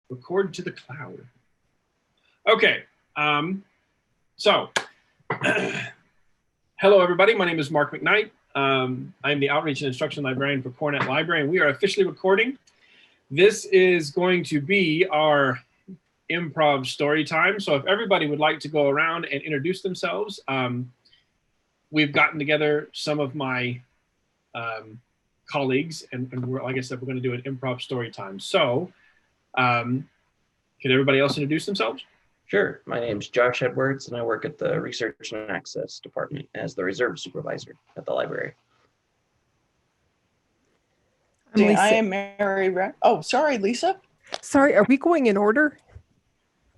Record to the cloud. Okay. So, hello, everybody. My name is Mark McKnight. I'm the Outreach and Instruction Librarian for Cornet Library, and we are officially recording. This is going to be our improv story time. So if everybody would like to go around and introduce themselves, we've gotten together some of my colleagues, and we're, like I said, we're going to do an improv story time. So could everybody else introduce themselves? Sure. My name's Josh Edwards, and I work at the Research and Access Department as the Reserve Supervisor at the library. I am Mary. Oh, sorry, Lisa. Sorry, are we going in order?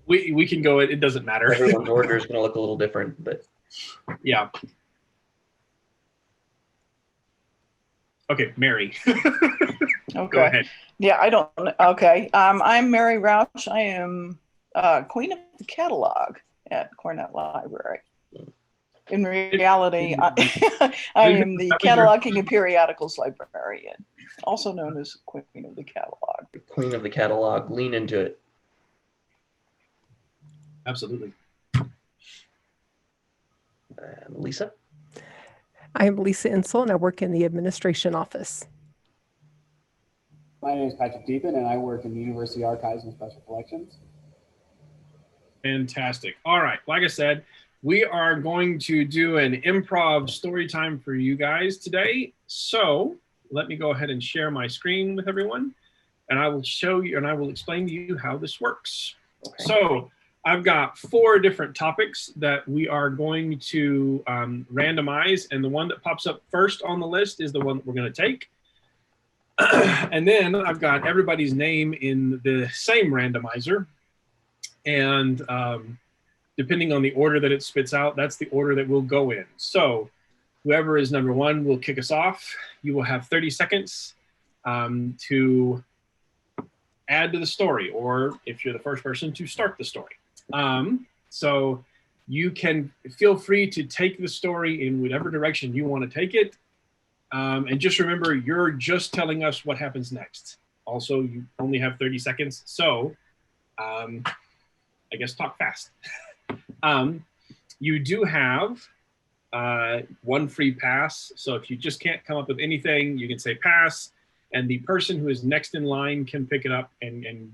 We can go. It doesn't matter. Everyone's order is going to look a little different, but yeah. Okay, Mary. Okay. Go ahead. Yeah, I don't. Okay. I'm Mary Rauch. I am Queen of the Catalog at Cornet Library. In reality, I am the Cataloging and Periodicals Librarian, also known as Queen of the Catalog. Queen of the Catalog, lean into it. Absolutely. Lisa? I'm Lisa Insel, and I work in the administration office. My name is Patrick Deepin, and I work in the University Archives and Special Collections. Fantastic. All right. Like I said, we are going to do an improv story time for you guys today. So let me go ahead and share my screen with everyone, and I will show you and I will explain to you how this works. Okay. So I've got 4 different topics that we are going to randomize, and the one that pops up first on the list is the one that we're going to take. And then I've got everybody's name in the same randomizer, and depending on the order that it spits out, that's the order that we'll go in. So whoever is number 1 will kick us off. You will have 30 seconds to add to the story, or if you're the first person, to start the story. So you can feel free to take the story in whatever direction you want to take it. And just remember, you're just telling us what happens next. Also, you only have 30 seconds. So I guess talk fast. You do have 1 free pass. So if you just can't come up with anything, you can say pass, and the person who is next in line can pick it up and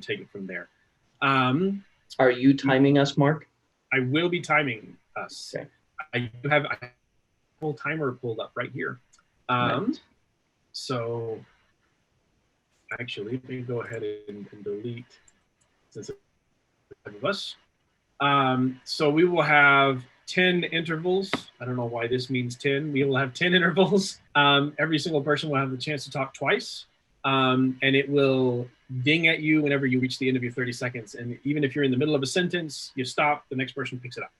take it from there. Are you timing us, Mark? I will be timing us. Okay. I do have a full timer pulled up right here. Right. So actually, let me go ahead and delete, since it's 5 of us. So we will have 10 intervals. I don't know why this means 10. We will have 10 intervals. Every single person will have the chance to talk twice. And it will ding at you whenever you reach the end of your 30 seconds. And even if you're in the middle of a sentence, you stop, the next person picks it up.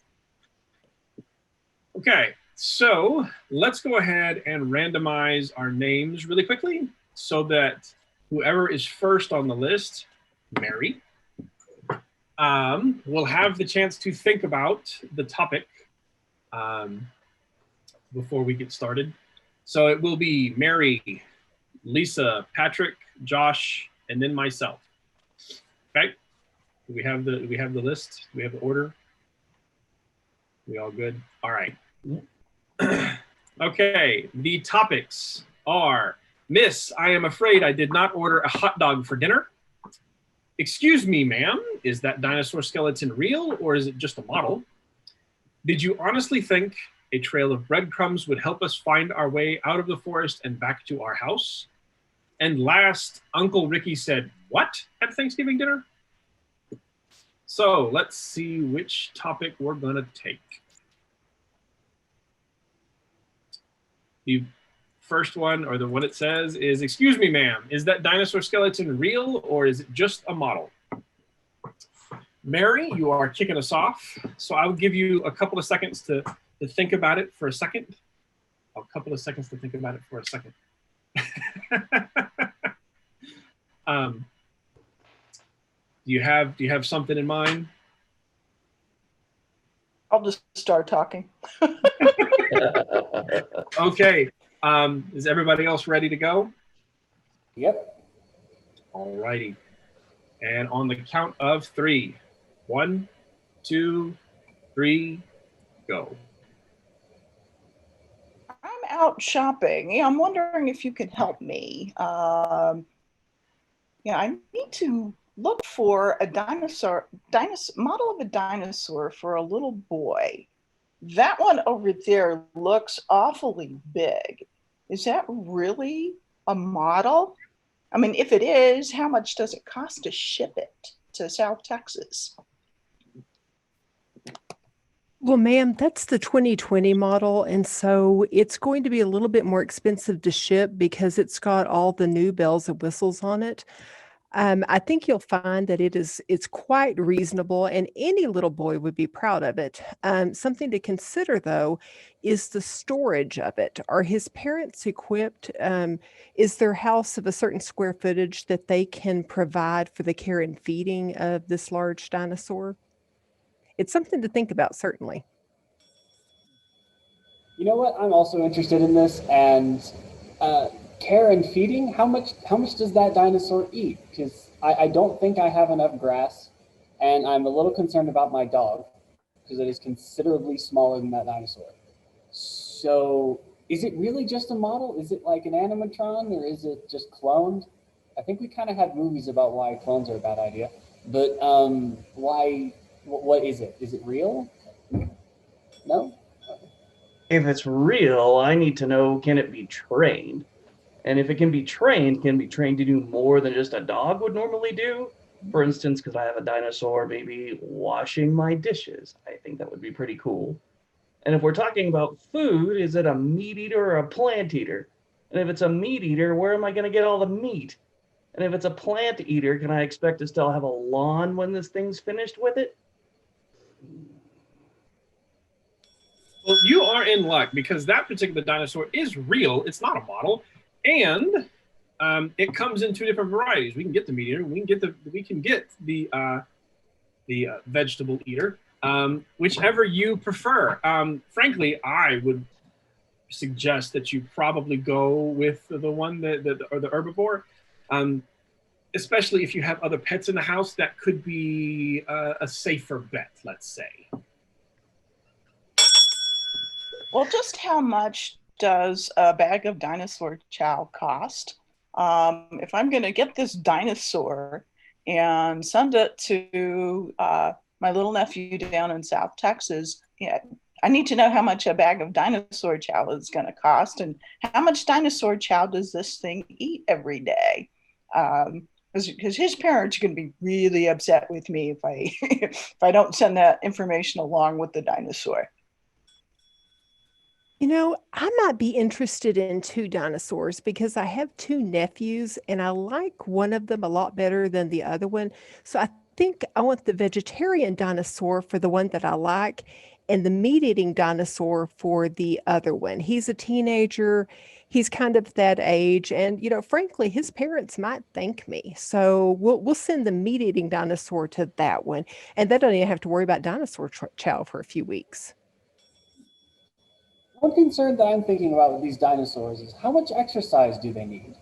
Okay, so let's go ahead and randomize our names really quickly so that whoever is first on the list, Mary, will have the chance to think about the topic before we get started. So it will be Mary, Lisa, Patrick, Josh, and then myself. Okay. Do we have the list? Do we have the order? We all good? All right. Okay. The topics are: Miss, I am afraid I did not order a hot dog for dinner. Excuse me, ma'am, is that dinosaur skeleton real, or is it just a model? Did you honestly think a trail of breadcrumbs would help us find our way out of the forest and back to our house? And last, Uncle Ricky said, what at Thanksgiving dinner? So let's see which topic we're gonna take. The first one, or the one it says, is, excuse me, ma'am, is that dinosaur skeleton real, or is it just a model? Mary, you are kicking us off. So I'll give you a couple of seconds to think about it for a second. A couple of seconds to think about it for a second. Do you have something in mind? I'll just start talking. Okay. Is everybody else ready to go? Yep. All righty. And on the count of 3, 1, 2, 3, go. I'm out shopping. Yeah, I'm wondering if you could help me. Yeah, I need to look for a dinosaur model of a dinosaur for a little boy. That one over there looks awfully big. Is that really a model? I mean, if it is, how much does it cost to ship it to South Texas? Well, ma'am, that's the 2020 model. And so it's going to be a little bit more expensive to ship because it's got all the new bells and whistles on it. I think you'll find that it's quite reasonable, and any little boy would be proud of it. Something to consider, though, is the storage of it. Are his parents equipped? Is their house of a certain square footage that they can provide for the care and feeding of this large dinosaur? It's something to think about, certainly. You know what? I'm also interested in this, and care and feeding. How much does that dinosaur eat? Because I don't think I have enough grass, and I'm a little concerned about my dog because it is considerably smaller than that dinosaur. So, is it really just a model? Is it like an animatron, or is it just cloned? I think we kind of have movies about why clones are a bad idea, but why? What is it? Is it real? No. If it's real, I need to know, can it be trained? And if it can be trained, can it be trained to do more than just a dog would normally do? For instance, because I have a dinosaur maybe washing my dishes. I think that would be pretty cool. And if we're talking about food, is it a meat eater or a plant eater? And if it's a meat eater, where am I going to get all the meat? And if it's a plant eater, can I expect to still have a lawn when this thing's finished with it? Well, you are in luck because that particular dinosaur is real. It's not a model, and it comes in 2 different varieties. We can get the meat eater. We can get the vegetable eater, whichever you prefer. Frankly, I would suggest that you probably go with the one or the herbivore, especially if you have other pets in the house. That could be a safer bet, let's say. Well, just how much does a bag of dinosaur chow cost? If I'm going to get this dinosaur and send it to my little nephew down in South Texas, yeah, I need to know how much a bag of dinosaur chow is going to cost, and how much dinosaur chow does this thing eat every day? Because his parents are going to be really upset with me if I if I don't send that information along with the dinosaur. I might be interested in 2 dinosaurs because I have 2 nephews and I like one of them a lot better than the other one. So I think I want the vegetarian dinosaur for the one that I like and the meat-eating dinosaur for the other one. He's a teenager. He's kind of that age, and frankly, his parents might thank me. So we'll send the meat-eating dinosaur to that one, and they don't even have to worry about dinosaur chow for a few weeks. One concern that I'm thinking about with these dinosaurs is how much exercise do they need?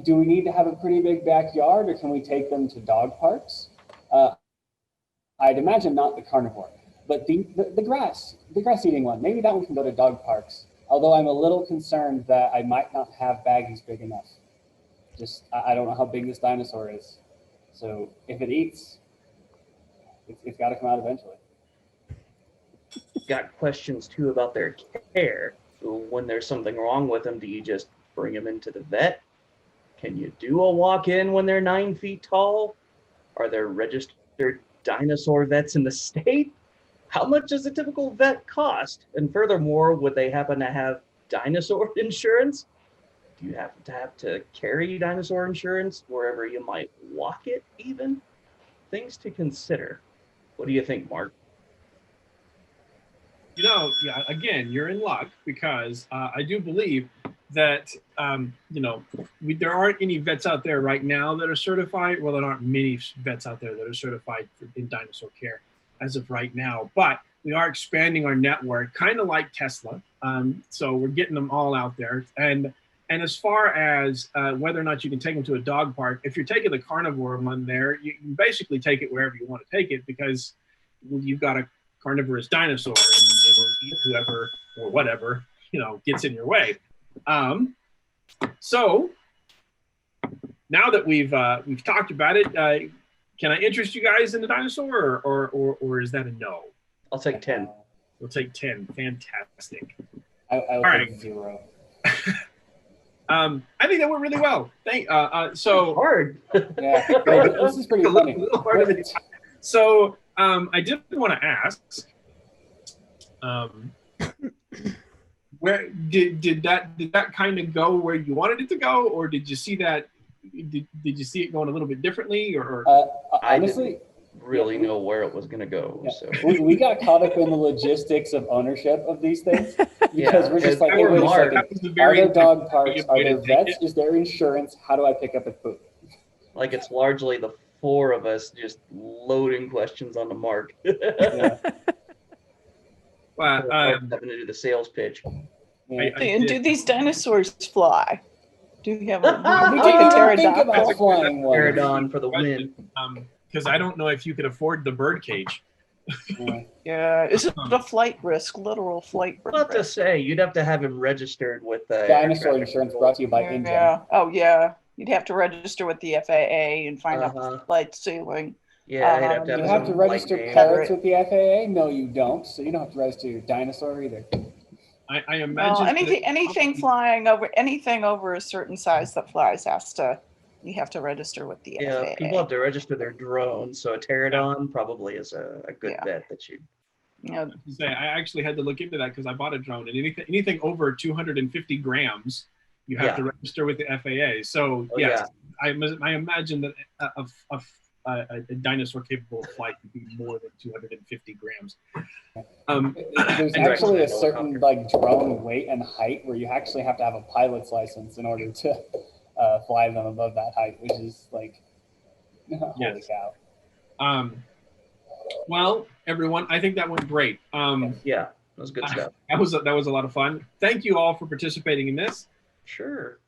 Do we need to have a pretty big backyard, or can we take them to dog parks? I'd imagine not the carnivore, but the grass eating one. Maybe that one can go to dog parks. Although I'm a little concerned that I might not have baggies big enough. I don't know how big this dinosaur is. So if it eats, it's got to come out eventually. Got questions too about their care. When there's something wrong with them, do you just bring them into the vet? Can you do a walk-in when they're 9 feet tall? Are there registered dinosaur vets in the state? How much does a typical vet cost? And furthermore, would they happen to have dinosaur insurance? Do you have to carry dinosaur insurance wherever you might walk it even? Things to consider. What do you think, Mark? Yeah, again, you're in luck because I do believe that, there aren't any vets out there right now that are certified. Well, there aren't many vets out there that are certified in dinosaur care as of right now, but we are expanding our network, kind of like Tesla. So we're getting them all out there. And And as far as whether or not you can take them to a dog park, if you're taking the carnivore one there, you can basically take it wherever you want to take it because you've got a carnivorous dinosaur and it'll eat whoever or whatever, gets in your way. So now that we've talked about it, can I interest you guys in the dinosaur or is that a no? I'll take 10. We'll take 10. Fantastic. I will All take right. 0. I think that went really well. So Hard. Yeah, this is pretty a funny. little harder than so I did want to ask, where did that kind of go where you wanted it to go, or did you see that? Did you see it going a little bit differently, or? Honestly, Really know where it was going to go. yeah. So we got caught up in the logistics of ownership of these things because Yeah, we're just like, and hey, wait a Mark, second. that was the Are very there dog parks? good Are way to there take vets? it. Is there insurance? How do I pick up a poop? like it's largely the 4 of us just loading questions on the Mark. Yeah. Well, Having to do the sales pitch. Yeah. And do these dinosaurs fly? Do you have We like didn't a even think pterodactyl? about flying one. Pterodon for the win. because I don't know if you could afford the bird cage. Yeah. Yeah, is it a flight risk? Literal flight risk? Not to say, you'd have to have him registered with the Dinosaur insurance brought to you by InGen. Yeah. Oh yeah. You'd have to register with the FAA and find out Uh-huh. the flight ceiling. Yeah, he'd have to You have, have his to own flight register name. parrots with the FAA? No, you don't. So you don't have to register your dinosaur either. I imagine Well, that anything flying over anything over a certain size that flies you have to register with the Yeah, FAA. people have to register their drones, so a pterodon probably is a good Yeah. bet that you. You know, say I actually had to look into that because I bought a drone, and anything over 250 grams, you have Yeah. to register with the FAA. So Oh, yes, I imagine that a dinosaur capable of flight would be more than 250 grams. There's And actually a actually, certain like drone weight and height where you actually have to have a pilot's license in order to fly them above that height, which is like, holy Yes. cow. Well, everyone, I think that went great. Yeah, that was good stuff. That was a lot of fun. Thank you all for participating in this. Sure.